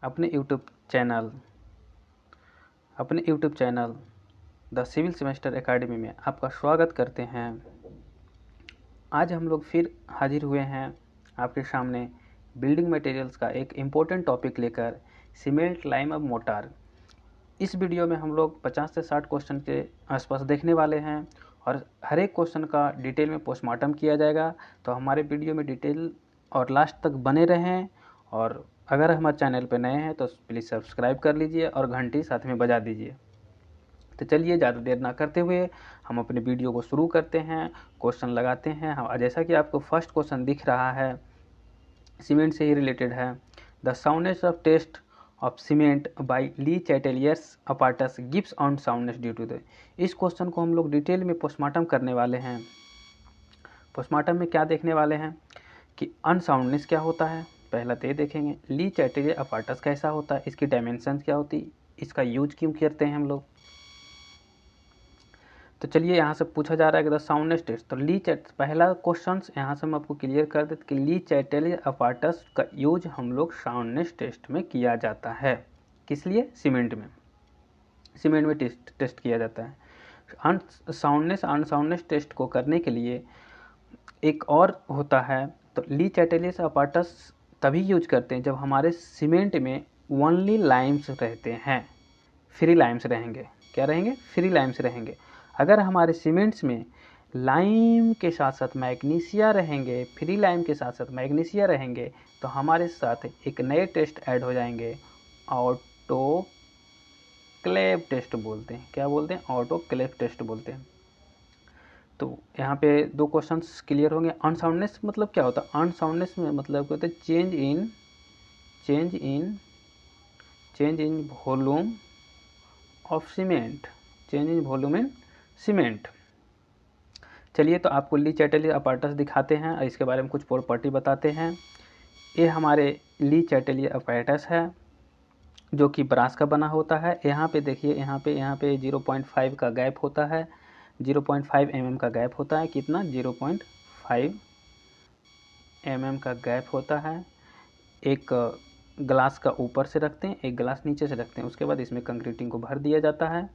अपने YouTube channel the civil semester academy में आपका स्वागत करते हैं। आज हम लोग फिर हाजिर हुए हैं आपके सामने बिल्डिंग मटेरियल्स का एक इम्पोर्टेंट टॉपिक लेकर, सीमेंट, लाइम और मोटार। इस वीडियो में हम लोग 50 से 60 क्वेश्चन के आसपास देखने वाले हैं और हर एक क्वेश्चन का डिटेल में पोस्टमार्टम किया जाएगा। तो हमारे वीडियो में डिटेल और लास्ट तक बने रहें, और अगर हमारे चैनल पर नए हैं तो प्लीज़ सब्सक्राइब कर लीजिए और घंटी साथ में बजा दीजिए। तो चलिए ज़्यादा देर ना करते हुए हम अपने वीडियो को शुरू करते हैं, क्वेश्चन लगाते हैं। जैसा कि आपको फर्स्ट क्वेश्चन दिख रहा है, सीमेंट से ही रिलेटेड है। The soundness of test of cement by Le Chatelier's apparatus gives on soundness due to the. इस क्वेश्चन को हम लोग डिटेल में पोस्टमार्टम करने वाले हैं। पोस्टमार्टम में क्या देखने वाले हैं कि अनसाउंडनेस क्या होता है, पहला तो ये देखेंगे। ली चैटेलियर अपार्टस कैसा होता है, इसकी डायमेंशन क्या होती है, इसका यूज क्यों करते हैं हम लोग। तो चलिए यहाँ से पूछा जा रहा है कि द साउंडनेस टेस्ट, तो ली चैट पहला क्वेश्चन यहाँ से हम आपको क्लियर कर देते कि ली चैटेलियर अपार्टस का यूज हम लोग साउंडनेस टेस्ट में किया जाता है। किस लिए? सीमेंट में टेस्ट किया जाता है। अनसाउंडनेस टेस्ट को करने के लिए एक और होता है, तो ली चैटेलियर अपार्टस तभी यूज करते हैं जब हमारे सीमेंट में ओनली लाइम्स रहते हैं, फ्री लाइम्स रहेंगे। क्या रहेंगे? फ्री लाइम्स रहेंगे। अगर हमारे सीमेंट्स में लाइम के साथ साथ मैग्नीशिया रहेंगे, फ्री लाइम के साथ साथ मैग्नीशिया रहेंगे, तो हमारे साथ एक नए टेस्ट ऐड हो जाएंगे, ऑटोक्लेव टेस्ट बोलते हैं। क्या बोलते हैं? ऑटोक्लेव टेस्ट बोलते हैं। तो यहाँ पे दो क्वेश्चंस क्लियर होंगे। अनसाउंडनेस मतलब क्या होता है? अनसाउंडनेस में मतलब क्या होता है? Change in volume of cement, change in volume in cement. चलिए, तो आपको ली चैटेलियर अपार्टस दिखाते हैं और इसके बारे में कुछ प्रॉपर्टी बताते हैं। ये हमारे ली चैटेलियर अपार्टस है जो कि ब्रास का बना होता है। यहाँ पे देखिए, यहाँ पे 0.5 का गैप होता है, 0.5 mm का गैप होता है। कितना? 0.5 mm का गैप होता है। एक ग्लास का ऊपर से रखते हैं, एक ग्लास नीचे से रखते हैं। उसके बाद इसमें कंक्रीटिंग को भर दिया जाता है।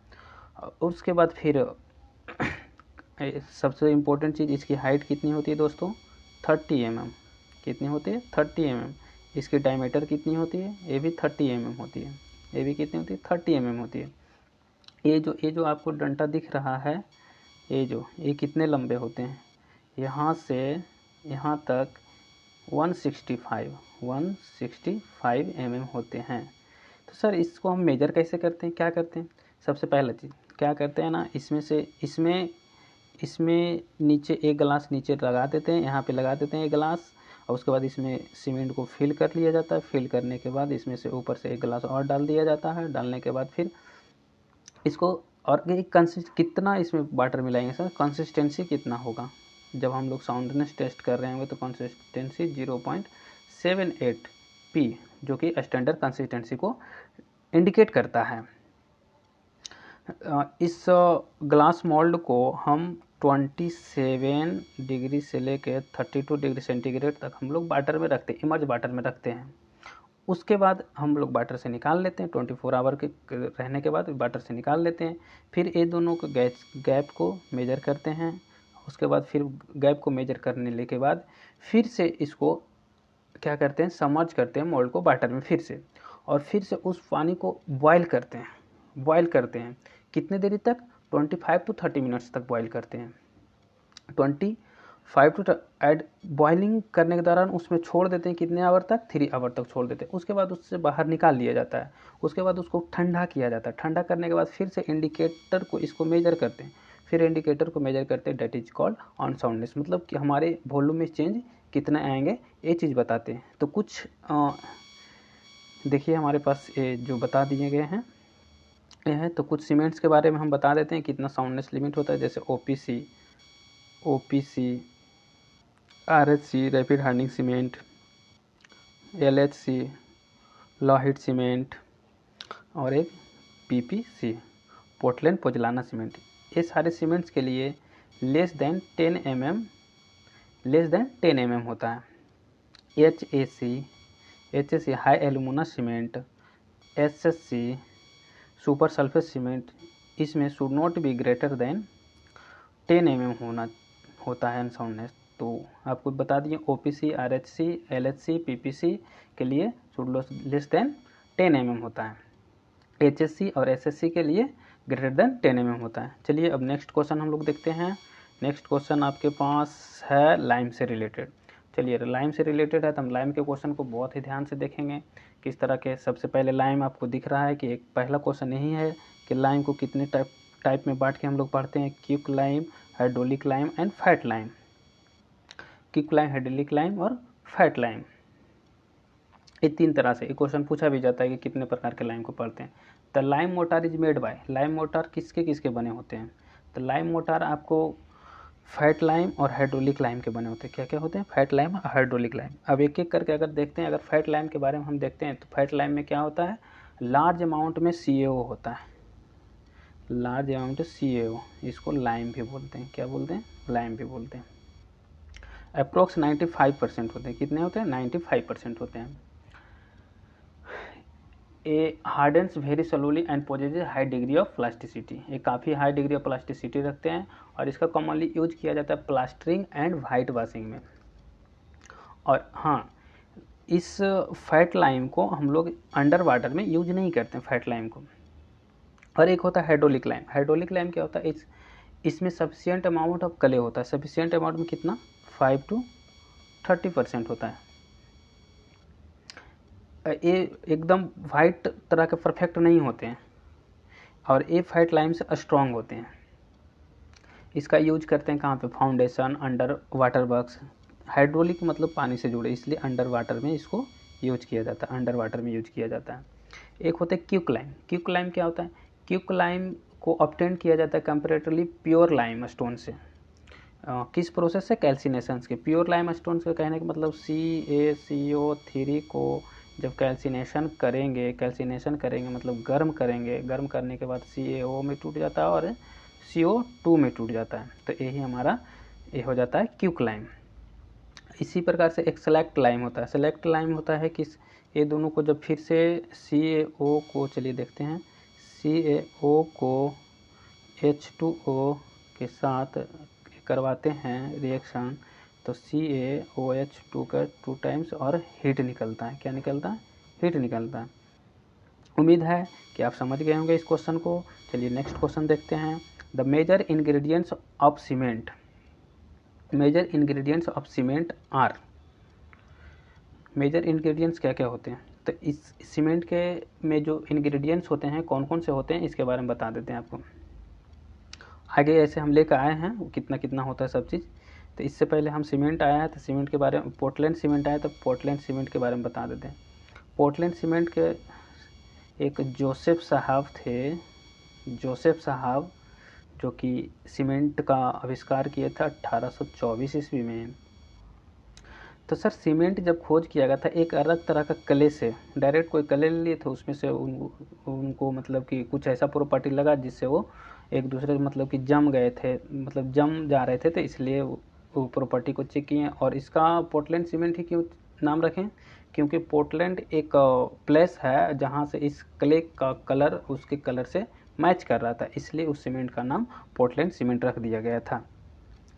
उसके बाद फिर सबसे इम्पोर्टेंट चीज़, इसकी हाइट कितनी होती है दोस्तों? 30 mm। कितनी होती है? 30 mm। इसकी डायमीटर कितनी होती है? ये भी 30 mm होती है। ये भी कितनी होती है? 30 mm होती है। ये जो आपको डंटा दिख रहा है, ये कितने लंबे होते हैं? यहाँ से यहाँ तक 165 mm होते हैं। तो सर इसको हम मेजर कैसे करते हैं? क्या करते हैं? सबसे पहला चीज़ क्या करते हैं ना, इसमें नीचे एक गिलास नीचे लगा देते हैं, यहाँ पे लगा देते हैं एक गिलास, और उसके बाद इसमें सीमेंट को फिल कर लिया जाता है। फिल करने के बाद इसमें से ऊपर से एक गिलास और डाल दिया जाता है। डालने के बाद फिर इसको, और कितना इसमें वाटर मिलाएंगे सर? कंसिस्टेंसी कितना होगा? जब हम लोग साउंडनेस टेस्ट कर रहे होंगे तो कंसिस्टेंसी 0.78 P, जो कि स्टैंडर्ड कंसिस्टेंसी को इंडिकेट करता है। इस ग्लास मोल्ड को हम 27 डिग्री से लेकर 32 डिग्री सेंटीग्रेड तक हम लोग वाटर में रखते हैं, इमर्ज वाटर में रखते हैं। उसके बाद हम लोग वाटर से निकाल लेते हैं, 24 आवर के रहने के बाद वाटर से निकाल लेते हैं। फिर ये दोनों को गैप को मेजर करते हैं। उसके बाद फिर गैप को मेजर करने के बाद फिर से इसको क्या करते हैं? सबमर्ज करते हैं मोल्ड को वाटर में फिर से, और फिर से उस पानी को बॉयल करते हैं। कितने देरी तक? 25 to 30 मिनट्स तक बॉयल करते हैं। 25 to ऐड बॉइलिंग करने के दौरान उसमें छोड़ देते हैं कितने आवर तक? 3 आवर तक छोड़ देते हैं। उसके बाद उससे बाहर निकाल लिया जाता है। उसके बाद उसको ठंडा किया जाता है। ठंडा करने के बाद फिर से इंडिकेटर को इसको मेजर करते हैं। फिर इंडिकेटर को मेजर करते हैं, date is called on soundness, मतलब कि हमारे वॉल्यूम में चेंज कितना आएंगे ये चीज़ बताते हैं। तो कुछ देखिए हमारे पास ये जो बता दिए गए हैं ये है। तो कुछ सीमेंट्स के बारे में हम बता देते हैं कितना साउंडनेस लिमिट होता है। जैसे OPC, RHC rapid hardening cement, LHC low heat cement, और एक PPC पोर्टलैंड पोजलाना सीमेंट। ये सारे सीमेंट्स के लिए लेस देन 10 mm होता है। HAC HSC high alumina cement, SSC super sulphate cement, इसमें should not be greater than 10 mm होता है अनसाउंडनेस। तो आपको बता दिए OPC, RHC, LHC, PPC के लिए शुड लेस देन 10 mm होता है, HSC और SSC के लिए ग्रेटर देन 10 mm होता है। चलिए अब नेक्स्ट क्वेश्चन हम लोग देखते हैं। नेक्स्ट क्वेश्चन आपके पास है लाइम से रिलेटेड। चलिए लाइम से रिलेटेड है तो हम लाइम के क्वेश्चन को बहुत ही ध्यान से देखेंगे किस तरह के। सबसे पहले लाइम आपको दिख रहा है कि एक पहला क्वेश्चन यही है कि लाइम को कितने टाइप में बांट के हम लोग पढ़ते हैं, quick lime, hydraulic lime and fat lime. Quick lime, hydraulic lime और फैट लाइम, ये 3 तरह से एक क्वेश्चन पूछा भी जाता है कि कितने प्रकार के लाइम को पढ़ते हैं। The lime motor is made by, lime motor किसके किसके बने होते हैं? तो लाइम मोटार आपको फैट लाइम और हाइड्रोलिक लाइम के बने होते हैं। क्या क्या होते हैं? फैट लाइम और हाइड्रोलिक लाइम। अब एक एक करके अगर देखते हैं, अगर फैट लाइम के बारे में हम देखते हैं तो फैट लाइम में क्या होता है, लार्ज अमाउंट में CaO होता है, लार्ज अमाउंट CaO, इसको लाइम भी बोलते हैं। क्या बोलते हैं? लाइम भी बोलते हैं। अप्रोक्स 95% होते हैं। कितने होते हैं? 95% होते हैं। A hardens very slowly and possesses high degree of plasticity, ये काफ़ी हाई डिग्री ऑफ प्लास्टिसिटी रखते हैं और इसका कॉमनली यूज किया जाता है प्लास्टरिंग एंड वाइट वॉशिंग में। और हाँ, इस फैट लाइम को हम लोग अंडर वाटर में यूज नहीं करते हैं, फैट लाइम को। और एक होता है हाइड्रोलिक लाइम। हाइड्रोलिक लाइम क्या होता है? इसमें सफिशिएंट अमाउंट ऑफ क्ले होता है। सफिशिएंट अमाउंट में कितना? 5 to 30% होता है। ये एकदम वाइट तरह के परफेक्ट नहीं होते हैं और ये फैट लाइम से स्ट्रॉन्ग होते हैं। इसका यूज करते हैं कहाँ पे? Foundation, under water works. Hydraulic मतलब पानी से जुड़े, इसलिए अंडर वाटर में इसको यूज किया जाता है, अंडर वाटर में यूज किया जाता है। एक होता है क्विक लाइम। क्विक लाइम क्या होता है? क्विक लाइम को ऑब्टेन किया जाता है कंपेरेटिवली प्योर लाइम स्टोन से। किस प्रोसेस से? कैल्सिनेशन के। प्योर लाइम स्टोन के कहने का मतलब CaCO3 को जब कैल्सिनेशन करेंगे मतलब गर्म करेंगे, गर्म करने के बाद CaO में टूट जाता है और CO2 में टूट जाता है, तो यही हमारा ये हो जाता है क्विक लाइम। इसी प्रकार से एक सेलेक्ट लाइम होता है। सेलेक्ट लाइम होता है कि ये दोनों को जब फिर से CaO को, चलिए देखते हैं, CaO को H2O के साथ करवाते हैं रिएक्शन, तो CaOH2 का 2 टाइम्स और हीट निकलता है। क्या निकलता है? हीट निकलता है। उम्मीद है कि आप समझ गए होंगे इस क्वेश्चन को। चलिए नेक्स्ट क्वेश्चन देखते हैं। The major ingredients of cement, major ingredients of cement are. Major ingredients क्या क्या होते हैं? तो इस सीमेंट के में जो इंग्रेडिएंट्स होते हैं कौन कौन से होते हैं इसके बारे में बता देते हैं आपको। आगे ऐसे हम लेकर आए हैं वो कितना कितना होता है सब चीज़। तो इससे पहले हम सीमेंट आया है तो सीमेंट के बारे में, पोर्टलैंड सीमेंट आया तो पोर्टलैंड सीमेंट के बारे में बता देते हैं। पोर्टलैंड सीमेंट के एक जोसेफ साहब थे, जोसेफ साहब, जो कि सीमेंट का आविष्कार किया था 1824 ईस्वी में। तो सर सीमेंट जब खोज किया गया था एक अलग तरह का क्ले से, डायरेक्ट कोई क्ले ले लिए थे, उसमें से उनको मतलब कि कुछ ऐसा प्रॉपर्टी लगा जिससे वो एक दूसरे मतलब कि जम गए थे, मतलब जम जा रहे थे, तो इसलिए वो प्रॉपर्टी को चेक किए। और इसका पोर्टलैंड सीमेंट ही क्यों नाम रखें? क्योंकि पोर्टलैंड एक प्लेस है जहाँ से इस क्ले का कलर उसके कलर से मैच कर रहा था, इसलिए उस सीमेंट का नाम पोर्टलैंड सीमेंट रख दिया गया था।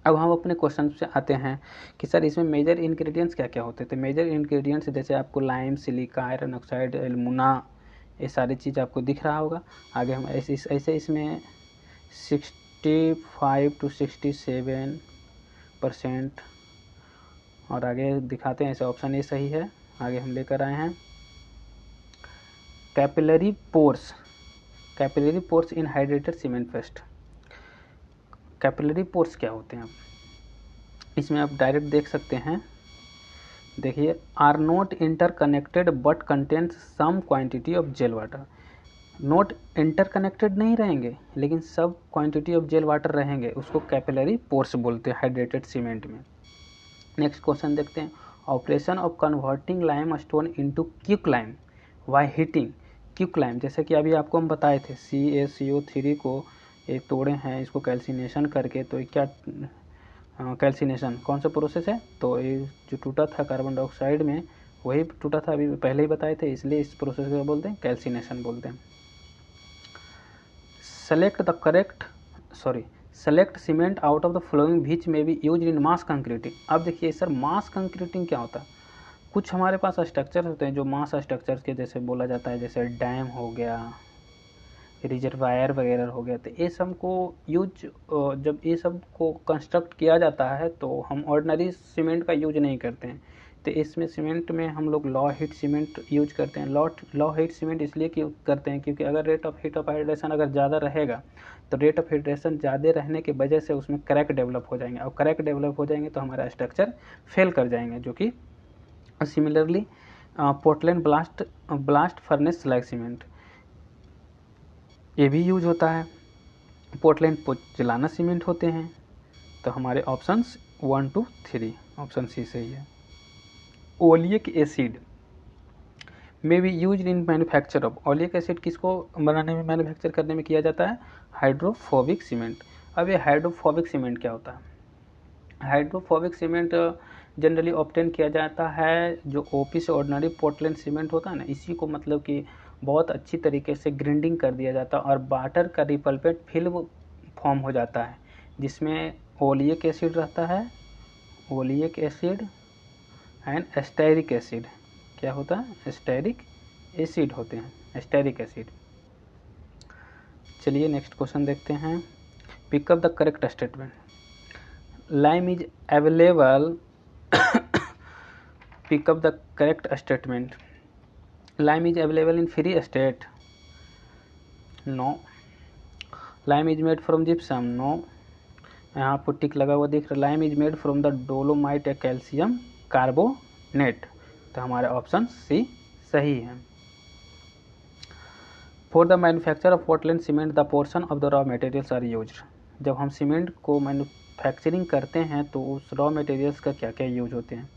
अब हम अपने क्वेश्चन से आते हैं कि सर इसमें मेजर इंग्रेडिएंट्स क्या क्या होते थे। मेजर इंग्रेडिएंट्स जैसे आपको lime, silica, iron oxide, alumina, ये सारी चीज़ आपको दिख रहा होगा। आगे हम ऐसे इसमें 65 to 67% और आगे दिखाते हैं, ऐसे ऑप्शन ये सही है। आगे हम लेकर आए हैं capillary pores, capillary pores in hydrated cement paste. Capillary pores क्या होते हैं? आप इसमें आप डायरेक्ट देख सकते हैं, देखिए, are not interconnected but contains some quantity of gel water. Not interconnected नहीं रहेंगे लेकिन सब क्वांटिटी ऑफ जेल वाटर रहेंगे, उसको कैपिलरी पोर्स बोलते हैं हाइड्रेटेड सीमेंट में। नेक्स्ट क्वेश्चन देखते हैं। Operation of converting lime stone into quick lime by heating. Quick lime जैसे कि अभी आपको हम बताए थे, CaCO3 को ये तोड़े हैं, इसको कैल्सिनेशन करके, तो क्या कैल्सिनेशन कौन सा प्रोसेस है? तो ये जो टूटा था कार्बन डाइऑक्साइड में वही टूटा था, अभी पहले ही बताए थे, इसलिए इस प्रोसेस को बोलते हैं कैल्सिनेशन बोलते हैं। Select cement out of the following which may be use in mass concreting. अब देखिए सर, मास कंक्रीटिंग क्या होता है? कुछ हमारे पास स्ट्रक्चर होते हैं जो मास स्ट्रक्चर के जैसे बोला जाता है, जैसे डैम हो गया, रिजर्वायर वगैरह हो गया। तो ये सब को यूज, जब ये सब को कंस्ट्रक्ट किया जाता है तो हम ऑर्डिनरी सीमेंट का यूज नहीं करते हैं। तो इसमें सीमेंट में हम लोग लॉ हीट सीमेंट यूज करते हैं। लॉ हीट सीमेंट इसलिए करते हैं क्योंकि अगर rate of heat of hydration अगर ज़्यादा रहेगा तो रेट ऑफ हाइड्रेशन ज़्यादा रहने की वजह से उसमें क्रैक डेवलप हो जाएंगे, और क्रैक डेवलप हो जाएंगे तो हमारा स्ट्रक्चर फेल कर जाएंगे। जो कि similarly Portland blast furnace slag cement ये भी यूज होता है। पोर्टलैंड पोज़ोलाना सीमेंट होते हैं। तो हमारे ऑप्शंस 1 2 3 ऑप्शन सी सही है। ओलिक एसिड में भी use in manufacture of. Oleic acid किसको बनाने में, मैन्युफैक्चर करने में किया जाता है? Hydrophobic cement. अब ये हाइड्रोफोबिक सीमेंट क्या होता है? हाइड्रोफोबिक सीमेंट जनरली ऑब्टेन किया जाता है जो ओपी से ऑर्डिनरी पोर्टलैंड सीमेंट होता है ना, इसी को मतलब कि बहुत अच्छी तरीके से ग्राइंडिंग कर दिया जाता है और वाटर का रिपल्पेट फिल्म फॉर्म हो जाता है जिसमें ओलिक एसिड रहता है, oleic acid and asterisk acid. क्या होता है? एस्टेरिक एसिड होते हैं, एस्टेरिक एसिड। चलिए नेक्स्ट क्वेश्चन देखते हैं। Pick up the correct statement. Lime is available pick up the correct statement. Lime is available in free state. No. Lime is made from gypsum. No. यहाँ आपको टिक लगा हुआ दिख रहा है। Lime is made from the dolomite या calcium carbonate. तो हमारा ऑप्शन सी सही है। For the manufacture of Portland cement the portion of the raw materials are used. जब हम सीमेंट को मैन्युफैक्चरिंग करते हैं तो उस रॉ मटेरियल्स का क्या क्या यूज होते हैं?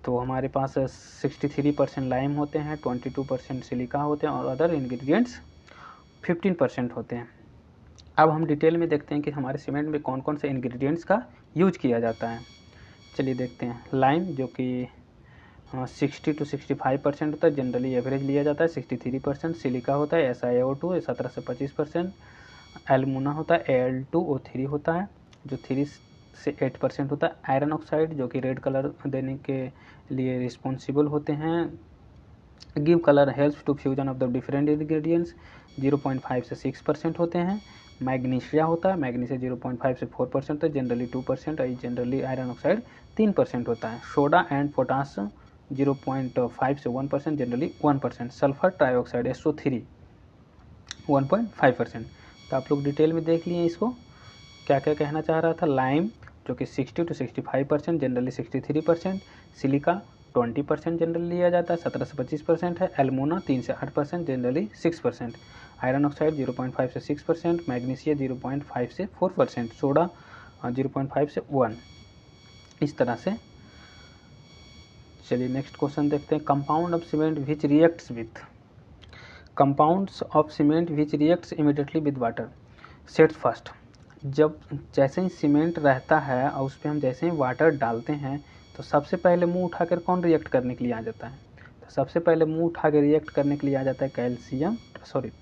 तो हमारे पास 63% लाइम होते हैं, 22% सिलिका होते हैं और अदर इंग्रेडिएंट्स 15% होते हैं। अब हम डिटेल में देखते हैं कि हमारे सीमेंट में कौन कौन से इंग्रेडिएंट्स का यूज किया जाता है। चलिए देखते हैं। लाइम जो कि 60 to 65% होता है, जनरली एवरेज लिया जाता है 63%। सिलिका होता है SiO2 17 से 25%। एल्यूमिना होता है Al2O3 होता है जो 3 से 8% होता है। आयरन ऑक्साइड जो कि रेड कलर देने के लिए रिस्पॉन्सिबल होते हैं। Give colour helps to fusion of the different ingredients 0.5 से 6% होते हैं। मैग्नीशिया होता है, मैग्नीशिया 0.5 से 4% है, जनरली 2% और जनरली आयरन ऑक्साइड 3% होता है। सोडा एंड पोटास 0.5 से 1%, जनरली 1%। Sulphur trioxide SO3 1.5%। तो आप लोग डिटेल में देख लिए इसको क्या क्या कहना चाह रहा था। लाइम जो कि 60 to 65%, जनरली 63%। सिलिका 20% जनरली लिया जाता है, 17 से 25% है। एल्यूमिना 3 से 8%, जनरली 6%। आयरन ऑक्साइड 0.5 से 6%। मैग्नीशिया 0.5 से 4%। सोडा 0.5 से 1। इस तरह से। चलिए नेक्स्ट क्वेश्चन देखते हैं। Compound of cement which reacts with. Compounds of cement which reacts immediately with water sets first. जब जैसे ही सीमेंट रहता है और उस पर हम जैसे ही वाटर डालते हैं तो सबसे पहले मुंह उठाकर कौन रिएक्ट करने के लिए आ जाता है? तो सबसे पहले मुंह उठा के रिएक्ट करने के लिए आ जाता है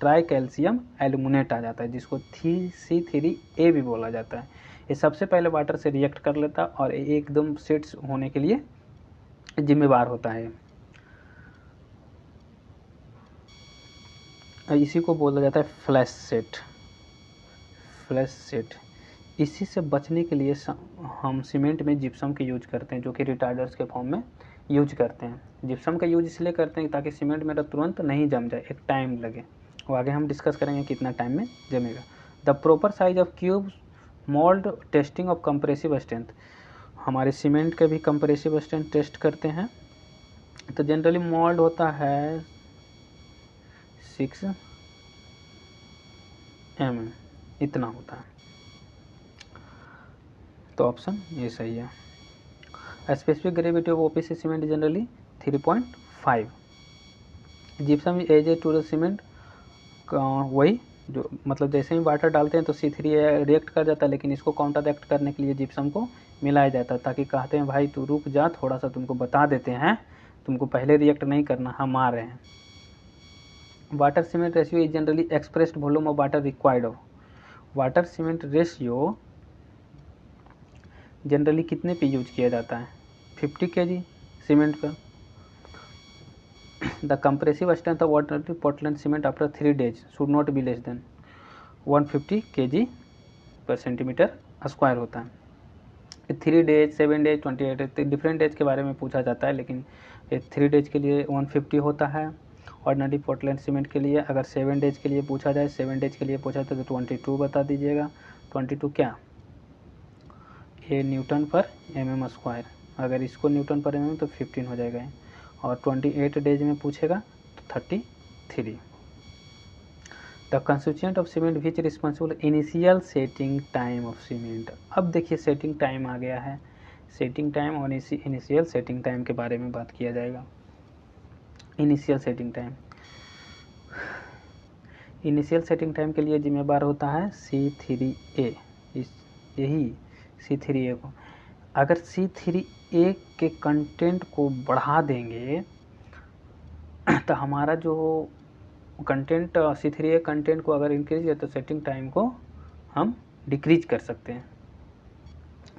ट्राई कैल्शियम एल्यूमिनेट आ जाता है, जिसको C3A भी बोला जाता है। ये सबसे पहले वाटर से रिएक्ट कर लेता है और एकदम सेट्स होने के लिए जिम्मेवार होता है। इसी को बोला जाता है फ्लैश सेट। इसी से बचने के लिए हम सीमेंट में जिप्सम के यूज करते हैं, जो कि रिटार्डर्स के फॉर्म में यूज करते हैं। जिप्सम का यूज इसलिए करते हैं ताकि सीमेंट मेरा तुरंत नहीं जम जाए, एक टाइम लगे। वो आगे हम डिस्कस करेंगे कितना टाइम में जमेगा। The proper size of cube mould testing of compressive strength. हमारे सीमेंट का भी कंप्रेसिव स्ट्रेंथ टेस्ट करते हैं। तो जनरली मोल्ड होता है 6 mm, इतना होता है। तो ऑप्शन ये सही है। Specific gravity of OPC cement generally 3.5। Gypsum as to the cement वही जो मतलब जैसे ही वाटर डालते हैं तो C3 रिएक्ट कर जाता है, लेकिन इसको काउंटरएक्ट करने के लिए जिप्सम को मिलाया जाता है, ताकि कहते हैं भाई तू रुक जा, थोड़ा सा तुमको बता देते हैं तुमको पहले रिएक्ट नहीं करना, हम आ रहे हैं। Water cement ratio is generally expressed volume of water required of. Water cement ratio generally कितने पे यूज किया जाता है? 50 kg सीमेंट पर। The compressive strength of water Portland cement after 3 days should not be less than 150 kg पर centimetre square होता है। 3 days, 7 days, 28 days, different days के बारे में पूछा जाता है, लेकिन 3 days के लिए 150 होता है ऑर्डिनरी पोर्टलैंड सीमेंट के लिए। अगर 7 days के लिए पूछा जाए, 7 days के लिए पूछा जाए तो 22 बता दीजिएगा। 22 क्या? ये न्यूटन पर mm स्क्वायर। अगर इसको न्यूटन पर mm तो 15 हो जाएगा। और 28 days में पूछेगा तो 33। The constituent of cement which responsible initial setting time of cement. अब देखिए सेटिंग टाइम आ गया है। सेटिंग टाइम और इनिशियल सेटिंग टाइम के बारे में बात किया जाएगा। Initial setting time, initial setting time के लिए जिम्मेदार होता है C3A। यही C3A को, अगर C3A के कंटेंट को बढ़ा देंगे तो हमारा जो कंटेंट C3A कंटेंट को अगर इंक्रीज किया तो सेटिंग टाइम को हम डिक्रीज कर सकते हैं।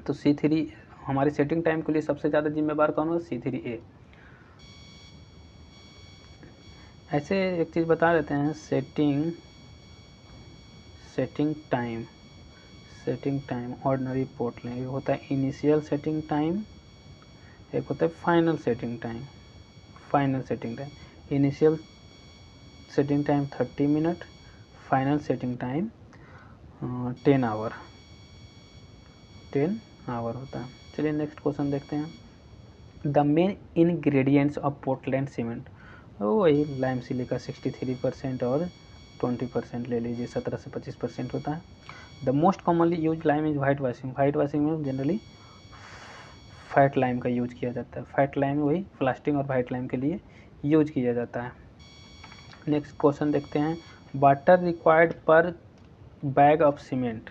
तो C3 हमारे सेटिंग टाइम के लिए सबसे ज़्यादा जिम्मेदार कौन होगा? C3A। ऐसे एक चीज़ बता देते हैं, सेटिंग टाइम ऑर्डिनरी पोर्टलैंड, एक होता है इनिशियल सेटिंग टाइम, एक होता है final setting time. Initial setting time 30 minute, final setting time 10 hour होता है। चलिए नेक्स्ट क्वेश्चन देखते हैं। The main ingredients of Portland cement, वही लाइम सिलिका 63% और 20% ले लीजिए, 17 से 25% होता है। The most commonly use lime is white washing. White washing में जनरली फैट लाइम का यूज किया जाता है। फैट लाइम वही प्लास्टिक और वाइट लाइम के लिए यूज किया जाता है। नेक्स्ट क्वेश्चन देखते हैं। वाटर रिक्वायर्ड पर बैग ऑफ सीमेंट।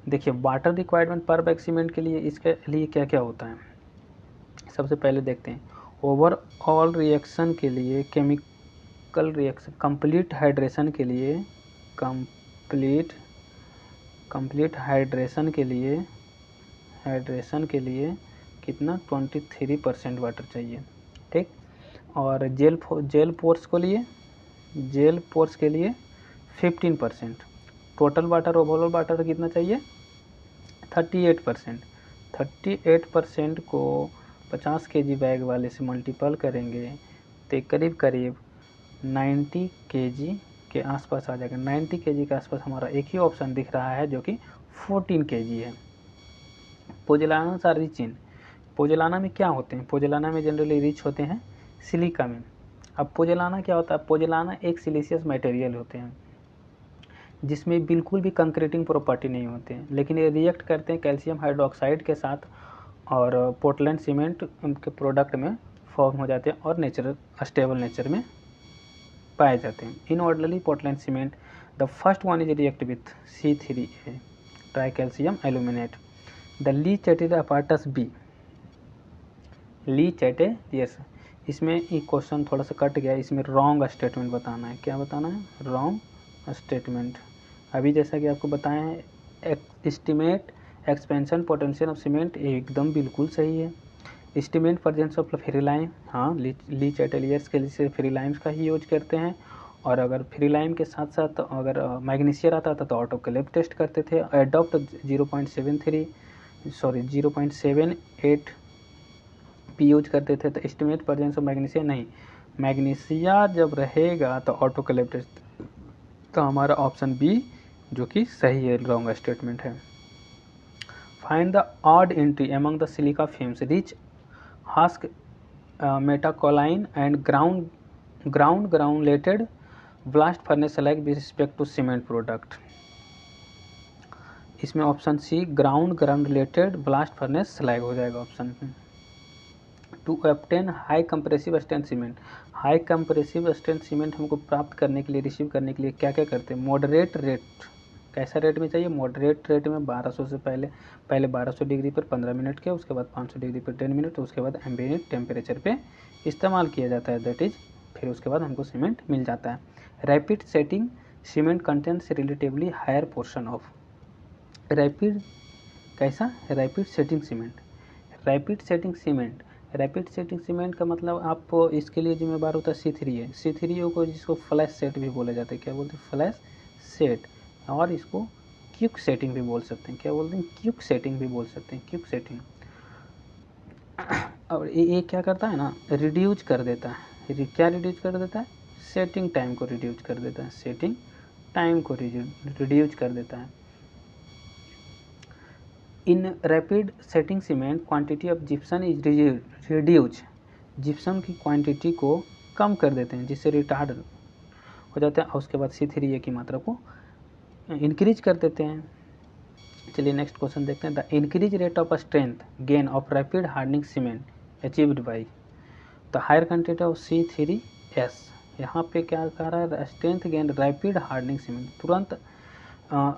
देखिए वाटर रिक्वायरमेंट पर बैग सीमेंट के लिए इसके लिए क्या क्या होता है, सबसे पहले देखते हैं। ओवरऑल रिएक्शन के लिए, केमिकल रिएक्शन, कंप्लीट हाइड्रेशन के लिए कितना 23% वाटर चाहिए, ठीक। और जेल पोर्स के लिए 15%। टोटल वाटर, ओवरऑल वाटर कितना चाहिए? 38%। 38% को 50 kg बैग वाले से मल्टीपल करेंगे तो करीब 90 kg के आसपास आ जाएगा। 90 kg के आसपास हमारा एक ही ऑप्शन दिख रहा है जो कि 14 kg है। पोजेलाना सा रिच इन, पोजेलाना में क्या होते हैं? पोजेलाना में जनरली रिच होते हैं सिलिका में। अब पोजेलाना क्या होता है? पोजेलाना एक सिलिशियस मटेरियल होते हैं जिसमें बिल्कुल भी कंक्रीटिंग प्रॉपर्टी नहीं होते हैं, लेकिन ये रिएक्ट करते हैं कैल्शियम हाइड्रोक्साइड के साथ और पोर्टलैंड सीमेंट उनके प्रोडक्ट में फॉर्म हो जाते हैं और स्टेबल नेचर में पाए जाते हैं। In ordinary Portland cement the first one is react with C3A tri calcium aluminate. The Le Chatelier apparatus B, Le Chatelier, yes. इसमें एक क्वेश्चन थोड़ा सा कट गया, इसमें रॉन्ग स्टेटमेंट बताना है। क्या बताना है? Wrong statement. अभी जैसा कि आपको बताया है, estimate expansion potential of cement एकदम बिल्कुल सही है। एस्टिमेट प्रेजेंस ऑफ फ्रीलाइम, हाँ ली चैटेलियर्स के लिए फ्रीलाइम्स का ही यूज करते हैं। और अगर फ्रीलाइम के साथ साथ अगर मैग्नीशियर आता था तो ऑटोक्लेव टेस्ट करते थे। एडॉप्ट 0.78 पी यूज करते थे। तो एस्टिमेट प्रेजेंस ऑफ मैग्नीशिया नहीं, मैग्नीशिया जब रहेगा तो ऑटोक्लेव टेस्ट। तो हमारा ऑप्शन बी जो कि सही है, रॉन्ग स्टेटमेंट है। Find the odd entry among the silica fume rice husk metakaolin and ground granulated blast furnace like with respect to cement product. इसमें option C ground granulated blast furnace like हो जाएगा option में। To obtain high compressive strength cement, high compressive strength cement हमको प्राप्त करने के लिए, receive करने के लिए क्या क्या करते हैं? मॉडरेट रेट कैसा रेट में चाहिए? मॉडरेट रेट में 1200 से पहले 1200 डिग्री पर 15 मिनट के, उसके बाद 500 डिग्री पर 10 मिनट, उसके बाद एम्बिएंट टेम्परेचर पे इस्तेमाल किया जाता है, दैट इज़ फिर उसके बाद हमको सीमेंट मिल जाता है। Rapid setting cement contents relatively higher portion of. Rapid कैसा? Rapid setting cement. Rapid setting cement, rapid setting cement का मतलब आप इसके लिए जिम्मेदार होता है C3A। C3A को जिसको फ्लैश सेट भी बोला जाता है, क्या बोलते हैं? Flash set. और इसको क्विक सेटिंग भी बोल सकते हैं, क्या बोलते हैं? क्विक सेटिंग भी बोल सकते हैं, क्विक सेटिंग। और ये क्या करता है ना, रिड्यूज कर देता है। क्या रिड्यूज कर देता है? सेटिंग टाइम को रिड्यूज कर देता है, सेटिंग टाइम को रिड्यूज कर देता है। In rapid setting cement quantity of gypsum is reduce. Gypsum की क्वांटिटी को कम कर देते हैं, जिससे रिटार्ड हो जाते हैं, और उसके बाद C3A की मात्रा को इंक्रीज कर देते हैं। चलिए नेक्स्ट क्वेश्चन देखते हैं। The increase rate of strength gain of rapid hardening cement achieved by the higher content of C3S। यहाँ पे क्या कह रहा है? Strength gain rapid hardening cement, तुरंत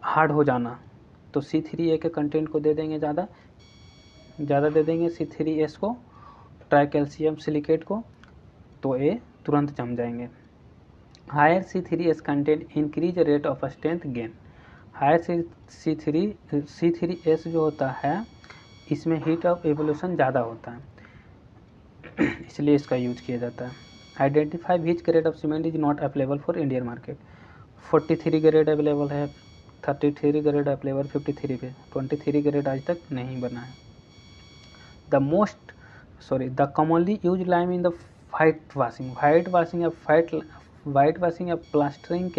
हार्ड हो जाना, तो C3A के कंटेंट को दे देंगे ज़्यादा दे देंगे C3S को, ट्राई कैल्शियम सिलिकेट को, तो ये तुरंत जम जाएंगे। Higher C3S content increase rate of strength gain. Higher C3S जो होता है, इसमें हीट ऑफ एवोल्यूशन ज़्यादा होता है, इसलिए इसका यूज किया जाता है। Identify which grade of cement is not available for Indian market. 43 grade available है, 33 ग्रेड अवेलेबल 53 पे, 23 ग्रेड आज तक नहीं बना है। The commonly use lime in the white washing या प्लास्टरिंग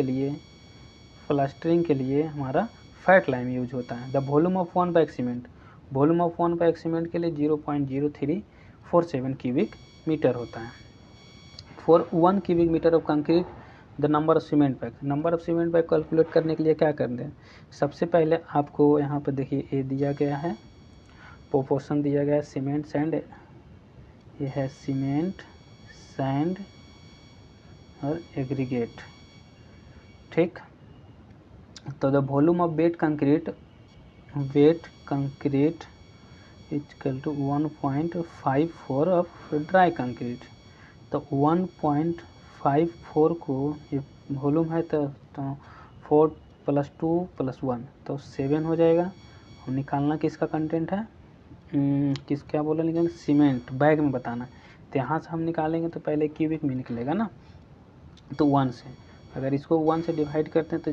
के लिए हमारा फैट लाइम यूज होता है। The volume of 1 bag cement, volume of 1 bag cement के लिए 0.0347 क्यूबिक मीटर होता है। For 1 cubic metre of concrete the number of cement bag, number of cement bag calculate करने के लिए क्या कर दें? सबसे पहले आपको यहाँ पर देखिए ये दिया गया है, प्रोपोर्शन दिया गया है सीमेंट सैंड, ये है सीमेंट सैंड और एग्रीगेट, ठीक। तो the volume of wet concrete equal to 1.54 of dry concrete. तो 1.54 को ये वॉल्यूम है, तो 4 + 2 + 1 तो 7 हो जाएगा। और निकालना किसका कंटेंट है? क्या बोला निकालना? सीमेंट बैग में बताना। तो यहाँ से हम निकालेंगे तो पहले क्यूबिक में निकलेगा ना, तो 1 से, अगर इसको 1 से डिवाइड करते हैं तो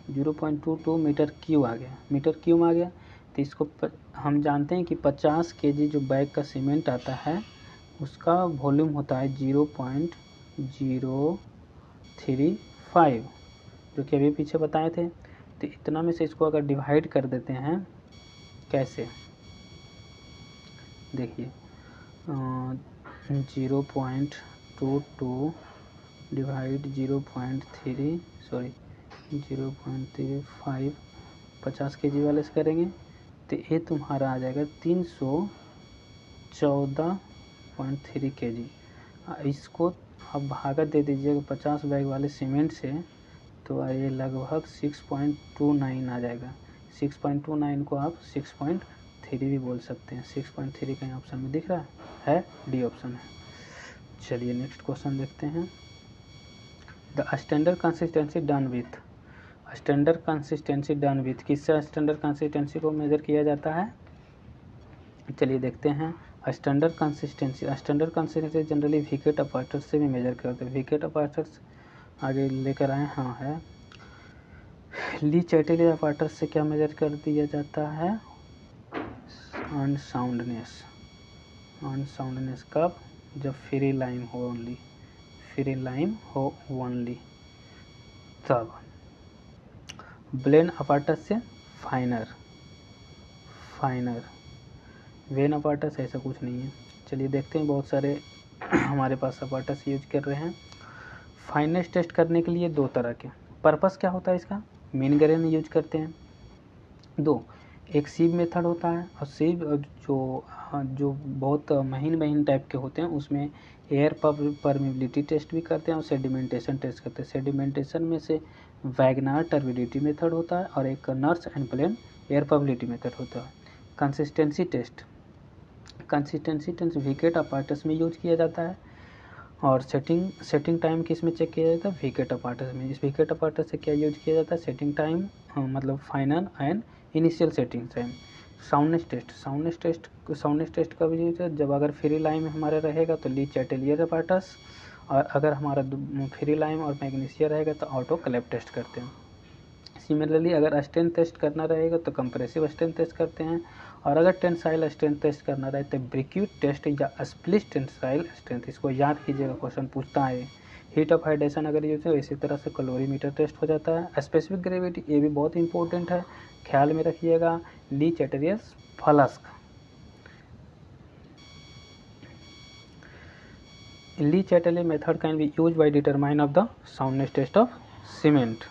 0.22 मीटर क्यूब आ गया। तो इसको हम जानते हैं कि 50 kg जो बैग का सीमेंट आता है उसका वॉल्यूम होता है 0.035, जो कि अभी पीछे बताए थे। तो इतना में से इसको अगर डिवाइड कर देते हैं, कैसे? देखिए 0.22 डिवाइड 0.35 50 kg वाले से करेंगे तो ये तुम्हारा आ जाएगा 314.3 kg। इसको आप भागा दे दीजिएगा 50 बैग वाले सीमेंट से, तो ये लगभग 6.29 आ जाएगा। 6.29 को आप 6.3 भी बोल सकते हैं। 6.3 कहीं ऑप्शन में दिख रहा है? डी ऑप्शन है। चलिए नेक्स्ट क्वेश्चन देखते हैं। The standard consistency done with, standard consistency done with, किससे स्टैंडर्ड कंसिस्टेंसी को मेजर किया जाता है? चलिए देखते हैं। स्टैंडर्ड कंसिस्टेंसी जनरली विकेट अपार्टर्स से भी मेजर करते हैं। विकेट अपार्टर्स आगे लेकर आए, हाँ है। ली चैटेली अपार्टर्स से क्या मेजर कर दिया जाता है? अनसाउंडनेस कब? जब फ्री लाइम हो ओनली, तब। ब्लेन अपार्टस से फाइनर, वेन अपार्टस ऐसा कुछ नहीं है। चलिए देखते हैं, बहुत सारे हमारे पास अपार्टस यूज कर रहे हैं। फाइननेस टेस्ट करने के लिए 2 तरह के। पर्पस क्या होता है इसका? मीन ग्रेन यूज करते हैं 2, एक सीव मेथड होता है, और सीव जो जो बहुत महीन महीन टाइप के होते हैं उसमें एयर परमेबिलिटी टेस्ट भी करते हैं और सेडिमेंटेशन टेस्ट करते हैं। सेडिमेंटेशन में से वैगनार टर्बिडिटी मेथड होता है और एक नर्स and plain air permeability method होता है। कंसिस्टेंसी टेस्ट विकेट अपार्टस में यूज किया जाता है और सेटिंग टाइम किस में चेक किया जाता है, विकेट अपार्टस में। इस विकेट अपार्टस से क्या यूज किया जाता है, सेटिंग टाइम मतलब final and initial setting time. Soundness test का भी यूज है जब अगर फ्री लाइन में हमारा रहेगा तो ली चैटेलियर अपार्टस, और अगर हमारा फ्री लाइन और मैग्नीशिया रहेगा तो ऑटो क्लैप टेस्ट करते हैं। सिमिलरली अगर स्ट्रेंथ टेस्ट करना रहेगा तो कंप्रेसिव स्ट्रेंथ टेस्ट करते हैं, और अगर टेंसाइल स्ट्रेंथ टेस्ट करना रहे तो ब्रिक्यूट टेस्ट या स्प्लिट टेंसाइल स्ट्रेंथ। इसको याद कीजिएगा, क्वेश्चन पूछता है। हीट ऑफ हाइड्रेशन अगर यूज है इसी तरह से कैलोरीमीटर टेस्ट हो जाता है। स्पेसिफिक ग्रेविटी ये भी बहुत इंपॉर्टेंट है, ख्याल में रखिएगा। Le Chatelier flask, Le Chatelier method can be use by determine of the soundness test of cement.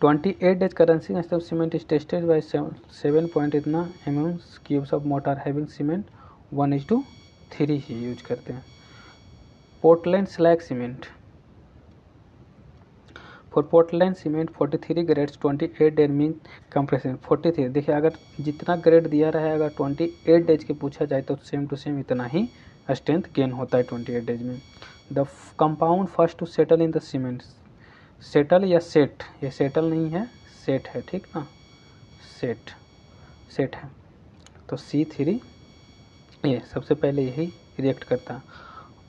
28 days currency of cement is tested by 7 point इतना cubes of mortar having cement 1:3 he use करते हैं। Portland slag cement, for Portland cement 43 grades 28 days mean compression. 43 देखिए, अगर जितना grade दिया रहेगा 28 days के पूछा जाए तो सेम टू सेम इतना ही स्ट्रेंथ गेन होता है 28 डेज में। The compound first to settle in the cement, settle या सेट, ये सेटल नहीं है सेट है, ठीक ना, सेट है। तो C3 ये सबसे पहले यही रिएक्ट करता है।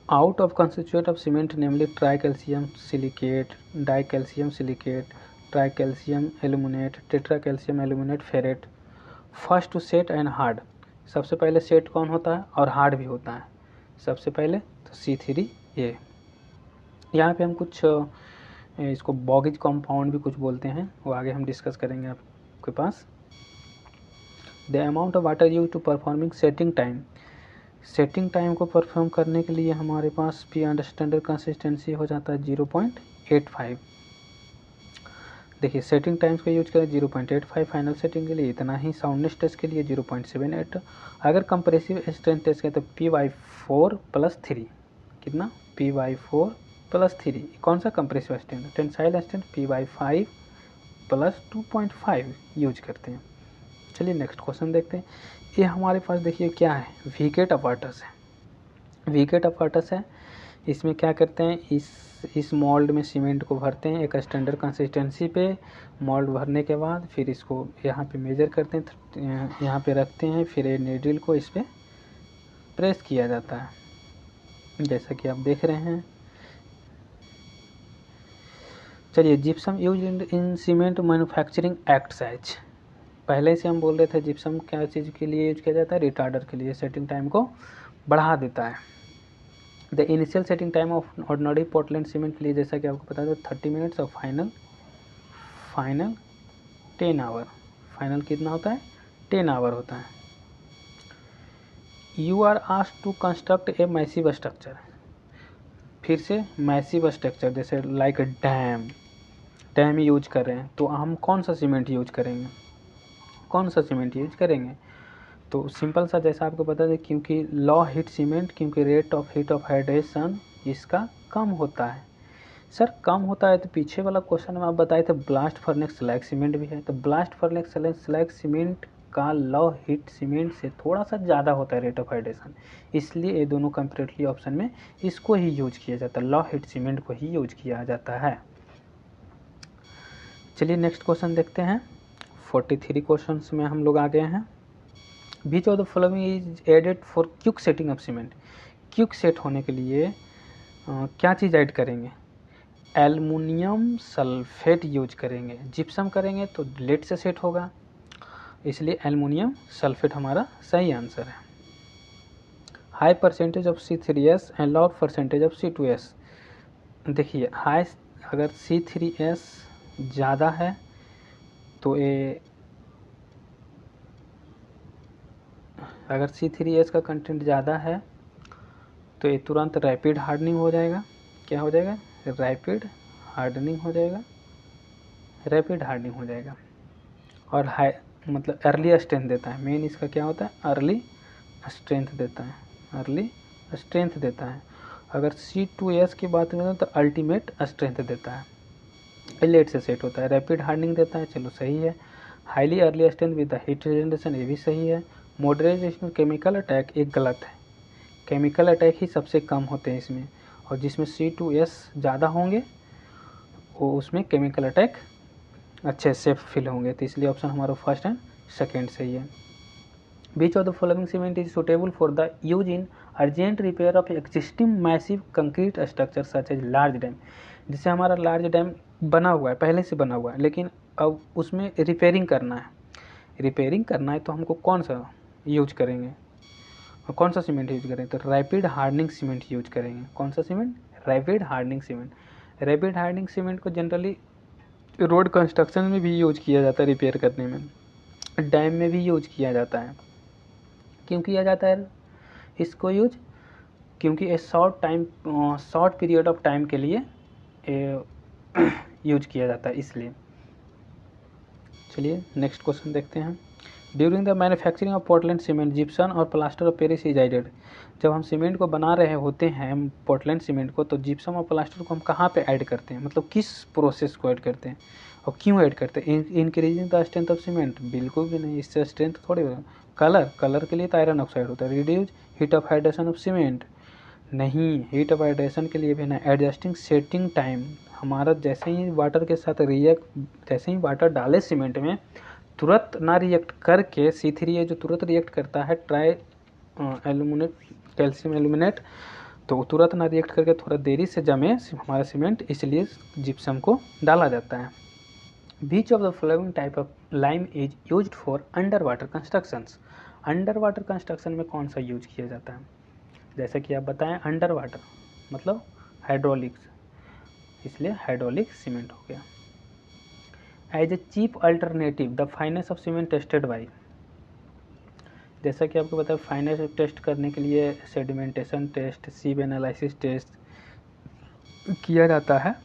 Out of constituent of cement namely tricalcium silicate, dicalcium silicate, tricalcium aluminate, tetracalcium aluminate, ferrite. First to set and hard, सबसे पहले सेट कौन होता है और हार्ड भी होता है सबसे पहले, तो C3 ये। यहाँ पे हम कुछ इसको बॉगिज कंपाउंड भी कुछ बोलते हैं, वो आगे हम डिस्कस करेंगे आपके पास। The amount of water use to performing setting time को परफॉर्म करने के लिए हमारे पास पी अंडर स्टैंडर्ड कंसिस्टेंसी हो जाता है 0.85। देखिए सेटिंग टाइम्स का यूज करें 0.85 फाइनल सेटिंग के लिए, इतना ही। साउंडनेस टेस्ट के लिए 0.78। अगर कंप्रेसिव स्ट्रेंथ टेस्ट करें तो P/4+3 कितना, P/4+3। कौन सा compressive strength, tensile strength P/5+2.5 use करते हैं। चलिए नेक्स्ट क्वेश्चन देखते हैं। ये हमारे पास देखिए क्या है, विकेट अपार्टस है। इसमें क्या करते हैं, इस मोल्ड में सीमेंट को भरते हैं एक स्टैंडर्ड कंसिस्टेंसी पे। मोल्ड भरने के बाद फिर इसको यहाँ पे मेजर करते हैं, यहाँ पे रखते हैं, फिर ये नीडल को इस पर प्रेस किया जाता है जैसा कि आप देख रहे हैं। चलिए, gypsum use in cement manufacturing acts as, पहले से हम बोल रहे थे जिप्सम क्या चीज़ के लिए यूज किया जाता है, रिटार्डर के लिए, सेटिंग टाइम को बढ़ा देता है। The initial setting time of ordinary Portland cement के लिए जैसा कि आपको पता है 30 मिनट्स और फाइनल 10 आवर। फाइनल कितना होता है, 10 आवर होता है। You are asked to construct a massive structure, फिर से मैसिव स्ट्रक्चर जैसे लाइक डैम यूज कर रहे हैं, तो हम कौन सा सीमेंट यूज करेंगे, तो सिंपल सा जैसा आपको पता है, क्योंकि लॉ हीट सीमेंट, क्योंकि rate of heat of hydration इसका कम होता है। सर कम होता है तो पीछे वाला क्वेश्चन में आप बताए थे ब्लास्ट फर्नेस स्लैग सीमेंट भी है, तो ब्लास्ट फर्नेस स्लैग सीमेंट का लॉ हीट सीमेंट से थोड़ा सा ज़्यादा होता है रेट ऑफ हाइड्रेशन, इसलिए ये दोनों कंपेरेटिवली ऑप्शन में इसको ही यूज किया जाता है, लॉ हीट सीमेंट को ही यूज किया जाता है। चलिए नेक्स्ट क्वेश्चन देखते हैं। 43 क्वेश्चन में हम लोग आ गए हैं। Which of the following is added for quick setting of cement, quick set होने के लिए क्या चीज़ ऐड करेंगे, एल्युमिनियम सल्फेट यूज करेंगे। जिप्सम करेंगे तो लेट से सेट होगा, इसलिए एल्युमिनियम सल्फेट हमारा सही आंसर है। High percentage of C3S and low percentage of C2S, देखिए हाई अगर C3S ज़्यादा है तो ये, अगर C3S का कंटेंट ज़्यादा है तो ये तुरंत रैपिड हार्डनिंग हो जाएगा। क्या हो जाएगा, रैपिड हार्डनिंग हो जाएगा। और हाई मतलब अर्ली स्ट्रेंथ देता है, मेन इसका क्या होता है, अर्ली स्ट्रेंथ देता है, अर्ली स्ट्रेंथ देता है। अगर C2S की बात करें तो अल्टीमेट स्ट्रेंथ देता है। लेट से सेट होता है। रैपिड हार्डनिंग देता है, चलो सही है। Highly early strength with the heat regeneration, ये भी सही है। मॉडरेट रेजिस्टेंस केमिकल अटैक, एक गलत है। केमिकल अटैक ही सबसे कम होते हैं इसमें, और जिसमें C2S ज़्यादा होंगे वो उसमें केमिकल अटैक अच्छे से फील होंगे। तो इसलिए ऑप्शन हमारा फर्स्ट एंड सेकेंड सही है। Which of the following cement is suitable for the use in urgent repair of existing massive concrete structure such as large dam? जैसे हमारा लार्ज डैम बना हुआ है, पहले से बना हुआ है, लेकिन अब उसमें रिपेयरिंग करना है तो हमको कौन सा यूज करेंगे और कौन सा सीमेंट यूज करेंगे? तो रैपिड हार्डनिंग सीमेंट यूज करेंगे। कौन सा cement? Rapid hardening cement. Rapid hardening cement को जनरली रोड कंस्ट्रक्शन में भी यूज किया जाता है, रिपेयर करने में, डैम में भी यूज किया जाता है। क्यों किया जाता है इसको यूज? क्योंकि शॉर्ट पीरियड ऑफ टाइम के लिए यूज किया जाता है, इसलिए। चलिए नेक्स्ट क्वेश्चन देखते हैं। During the manufacturing of Portland cement gypsum और plaster of Paris is added. जब हम सीमेंट को बना रहे होते हैं, पोर्टलैंड सीमेंट को, तो जिप्सम और प्लास्टर को हम कहाँ पे ऐड करते हैं, मतलब किस प्रोसेस को ऐड करते हैं और क्यों ऐड करते हैं? Increasing the strength of cement, बिल्कुल भी नहीं, इससे स्ट्रेंथ थोड़ी होगा। कलर के लिए तो आयरन ऑक्साइड होता है। Reduce heat of hydration of cement, नहीं, हीट ऑफ हाइड्रेशन के लिए भी ना। एडजस्टिंग सेटिंग टाइम, हमारा जैसे ही वाटर के साथ जैसे ही वाटर डाले सीमेंट में, तुरंत ना रिएक्ट करके C3A जो तुरंत रिएक्ट करता है ट्राई एल्यूमिनेट, कैल्शियम एल्यूमिनेट, तो तुरंत ना रिएक्ट करके थोड़ा देरी से जमे हमारा सीमेंट, इसलिए जिप्सम को डाला जाता है। Which of the following type of lime is used for underwater constructions? Under water construction में कौन सा यूज किया जाता है? जैसे कि आप बताएं, अंडर वाटर मतलब हाइड्रोलिक्स, इसलिए हाइड्रोलिक सीमेंट हो गया। As a cheap alternative the fineness of cement tested by, जैसा कि आपको पता है फाइनेंस टेस्ट करने के लिए सेडिमेंटेशन टेस्ट, सीव एनालिसिस टेस्ट किया जाता है।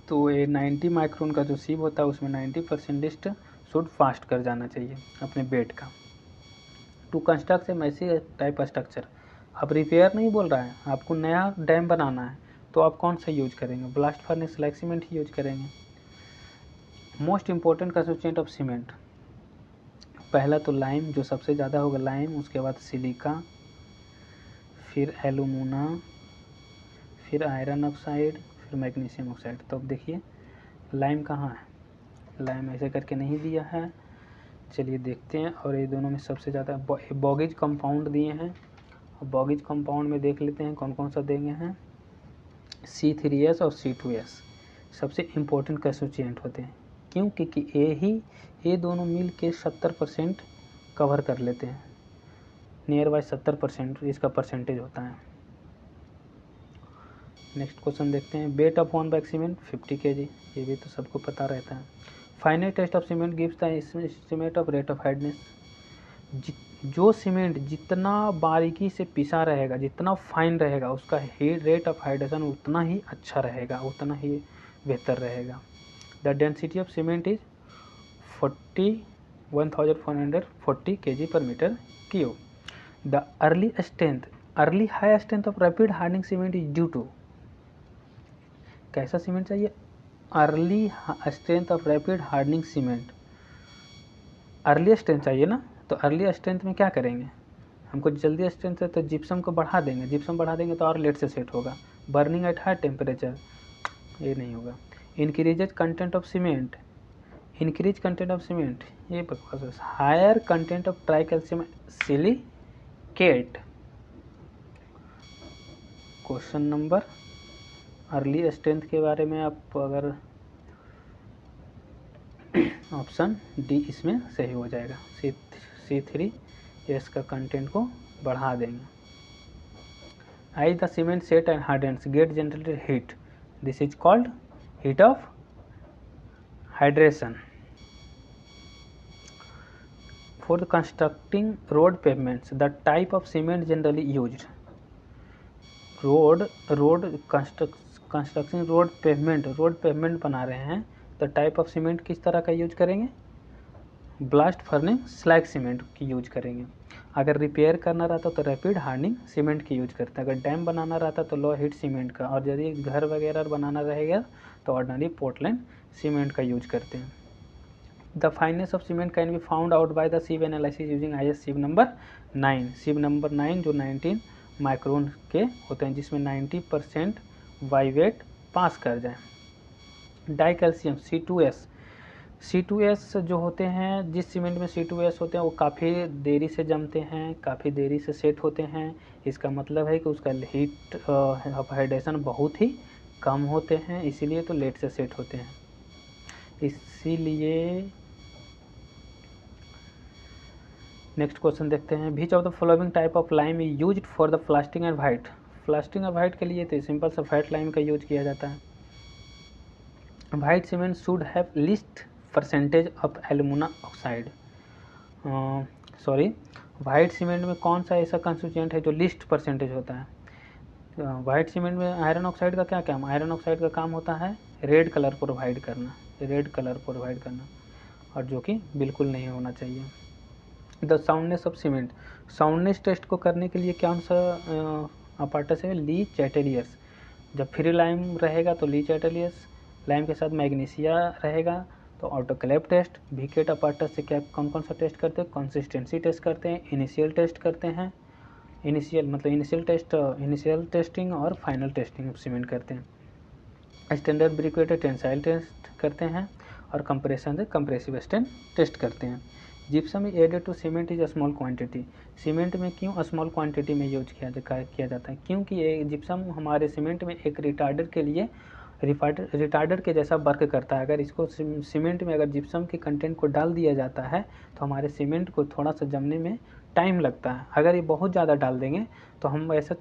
तो ये 90 माइक्रोन का जो सीव होता है उसमें 90% शुड फास्ट कर जाना चाहिए अपने बेड का। To construct a massy type structure, अब रिपेयर नहीं बोल रहा है, आपको नया डैम बनाना है, तो आप कौन सा यूज करेंगे? ब्लास्ट फर्नेस स्लैग सीमेंट ही यूज करेंगे। Most important constituent of cement, पहला तो लाइम जो सबसे ज़्यादा होगा, लाइम, उसके बाद सिलिका, फिर एलुमिना, फिर आयरन ऑक्साइड, फिर मैग्नीशियम ऑक्साइड। तो अब देखिए लाइम कहाँ है, लाइम ऐसे करके नहीं दिया है, चलिए देखते हैं। और ये दोनों में सबसे ज़्यादा बॉगेज कंपाउंड दिए हैं, और बॉगेज कंपाउंड में देख लेते हैं कौन कौन सा देंगे हैं। C3S और C2S सबसे इम्पोर्टेंट कंस्टिट्यूएंट होते हैं। क्यों? क्योंकि ये दोनों मिल के 70% कवर कर लेते हैं, नियर बाय 70% इसका परसेंटेज होता है। नेक्स्ट क्वेश्चन देखते हैं। Weight of one bag cement 50 kg, ये भी तो सबको पता रहता है। Final test of cement gives the estimate of rate of hardness, जो सीमेंट जितना बारीकी से पिसा रहेगा, जितना फाइन रहेगा, उसका रेट ऑफ हाइड्रेशन उतना ही अच्छा रहेगा, उतना ही बेहतर रहेगा। The density of cement is 1440 kg per meter cube. The early high strength of rapid hardening cement is due to, कैसा सीमेंट चाहिए? Early strength of rapid hardening cement, early strength चाहिए ना, तो अर्ली स्ट्रेंथ में क्या करेंगे? हमको जल्दी स्ट्रेंथ है तो जिप्सम को बढ़ा देंगे, जिप्सम बढ़ा देंगे तो और लेट से सेट होगा। बर्निंग एट हाई टेम्परेचर, ये नहीं होगा। Increase content of cement, increase content of cement, ये बकवास है। Higher content of tri calcium silicate. Question number, early strength के बारे में आप अगर ऑप्शन डी इसमें सही हो जाएगा। C3S का कंटेंट को बढ़ा देंगे। As the cement set and hardens get generated heat, this is called heat of hydration. For constructing road pavements the type of cement generally used, road construction road pavement बना रहे हैं तो type of cement किस तरह का use करेंगे? Blast furnace slag cement की use करेंगे। अगर रिपेयर करना रहता तो रैपिड हार्डनिंग सीमेंट की यूज करते हैं। अगर डैम बनाना रहता तो लो हीट सीमेंट का, और यदि घर वगैरह बनाना रहेगा तो ऑर्डिनरी पोर्टलैंड सीमेंट का यूज करते हैं। The fineness of cement can be found out by the sieve analysis using IS sieve number 9। Sieve number 9 जो 19 माइक्रोन के होते हैं, जिसमें 90% वाइवेट पास कर जाए। डाई कैल्शियम C2S जो होते हैं, जिस सीमेंट में C2S होते हैं वो काफ़ी देरी से जमते हैं, काफ़ी देरी से सेट होते हैं। इसका मतलब है कि उसका हीट हाइड्रेशन बहुत ही कम होते हैं, इसीलिए तो लेट से सेट होते हैं। इसीलिए नेक्स्ट क्वेश्चन देखते हैं। Which of the following type of lime is used for the plastering and white. Plastering और वाइट के लिए तो सिंपल सा फैट लाइम का यूज किया जाता है। White cement should have least percentage of alumina oxide. White cement में कौन सा ऐसा कंस्टिट्यूएंट है जो लीस्ट परसेंटेज होता है? वाइट सीमेंट में आयरन ऑक्साइड का क्या काम? आयरन ऑक्साइड का काम होता है रेड कलर प्रोवाइड करना, और जो कि बिल्कुल नहीं होना चाहिए। The soundness of cement. Soundness test को करने के लिए कौन सा अपार्टस है? ली चैटेलियस। जब फ्री लाइम रहेगा तो ली चैटेलियस, लाइम के साथ मैग्नीशिया रहेगा तो ऑटोक्लेव टेस्ट। भिकेट अपार्टस से क्या कौन कौन सा टेस्ट करते हैं? कंसिस्टेंसी टेस्ट करते हैं, इनिशियल टेस्ट करते हैं, इनिशियल टेस्टिंग और फाइनल टेस्टिंग सीमेंट करते हैं। स्टैंडर्ड ब्रिकेट टेंसाइल टेस्ट करते हैं, और कंप्रेशन से कंप्रेसिव स्ट्रेंथ टेस्ट करते हैं। Gypsum is added to cement is small quantity. Cement में क्यों स्मॉल क्वांटिटी में यूज किया जाता है? क्योंकि ये जिप्सम हमारे सीमेंट में एक रिटार्डर के जैसा वर्क करता है। अगर इसको सीमेंट में अगर जिप्सम के कंटेंट को डाल दिया जाता है तो हमारे सीमेंट को थोड़ा सा जमने में टाइम लगता है। अगर ये बहुत ज़्यादा डाल देंगे तो हम ऐसा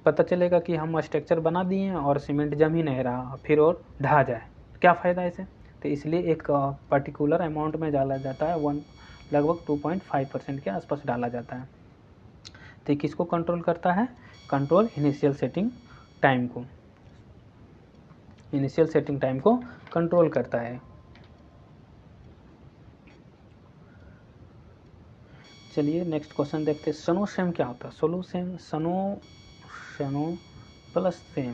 पता चलेगा कि हम स्ट्रक्चर बना दिए हैं और सीमेंट जम ही नहीं रहा, फिर और ढह जाए, क्या फ़ायदा इसे? तो इसलिए एक पर्टिकुलर अमाउंट में डाला जाता है, लगभग 2.5% के आसपास डाला जाता है। तो किसको कंट्रोल करता है? कंट्रोल इनिशियल सेटिंग टाइम को कंट्रोल करता है। चलिए नेक्स्ट क्वेश्चन देखते हैं। सनोसेम क्या होता है? सनो प्लस सेम।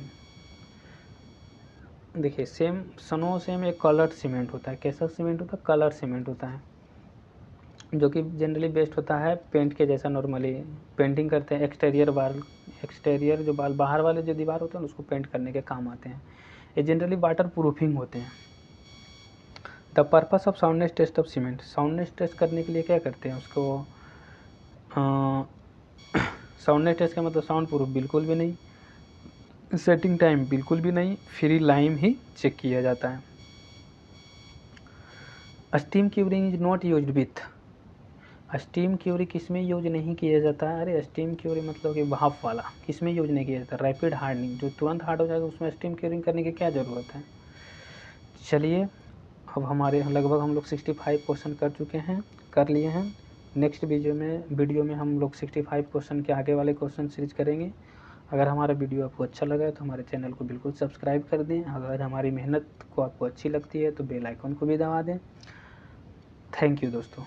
देखिए सनोसेम एक कलर्ड सीमेंट होता है। कैसा सीमेंट होता है? कलर्ड सीमेंट होता है, जो कि जनरली बेस्ड होता है पेंट के जैसा। नॉर्मली पेंटिंग करते हैं, एक्सटेरियर जो बाहर वाले जो दीवार होते हैं उसको पेंट करने के काम आते हैं। ये जनरली वाटर प्रूफिंग होते हैं। The purpose of soundness test of cement. Soundness test करने के लिए क्या करते हैं उसको? साउंडनेस टेस्ट का मतलब साउंड प्रूफ बिल्कुल भी नहीं, सेटिंग टाइम बिल्कुल भी नहीं, फ्री लाइम ही चेक किया जाता है। Steam curing is not used with. Steam curing किसमें यूज नहीं किया जाता है? अरे स्टीम क्यूरी मतलब कि भाप वाला, किसमें यूज नहीं किया जाता? रैपिड हार्डनिंग, जो तुरंत हार्ड हो जाएगा उसमें स्टीम क्यूरिंग करने की क्या ज़रूरत है? चलिए अब हमारे लगभग हम लोग 65 क्वेश्चन कर लिए हैं। नेक्स्ट वीडियो में हम लोग 65 क्वेश्चन के आगे वाले क्वेश्चन सीरीज करेंगे। अगर हमारा वीडियो आपको अच्छा लगा है तो हमारे चैनल को बिल्कुल सब्सक्राइब कर दें। अगर हमारी मेहनत को आपको अच्छी लगती है तो बेल आइकन को भी दबा दें। थैंक यू दोस्तों।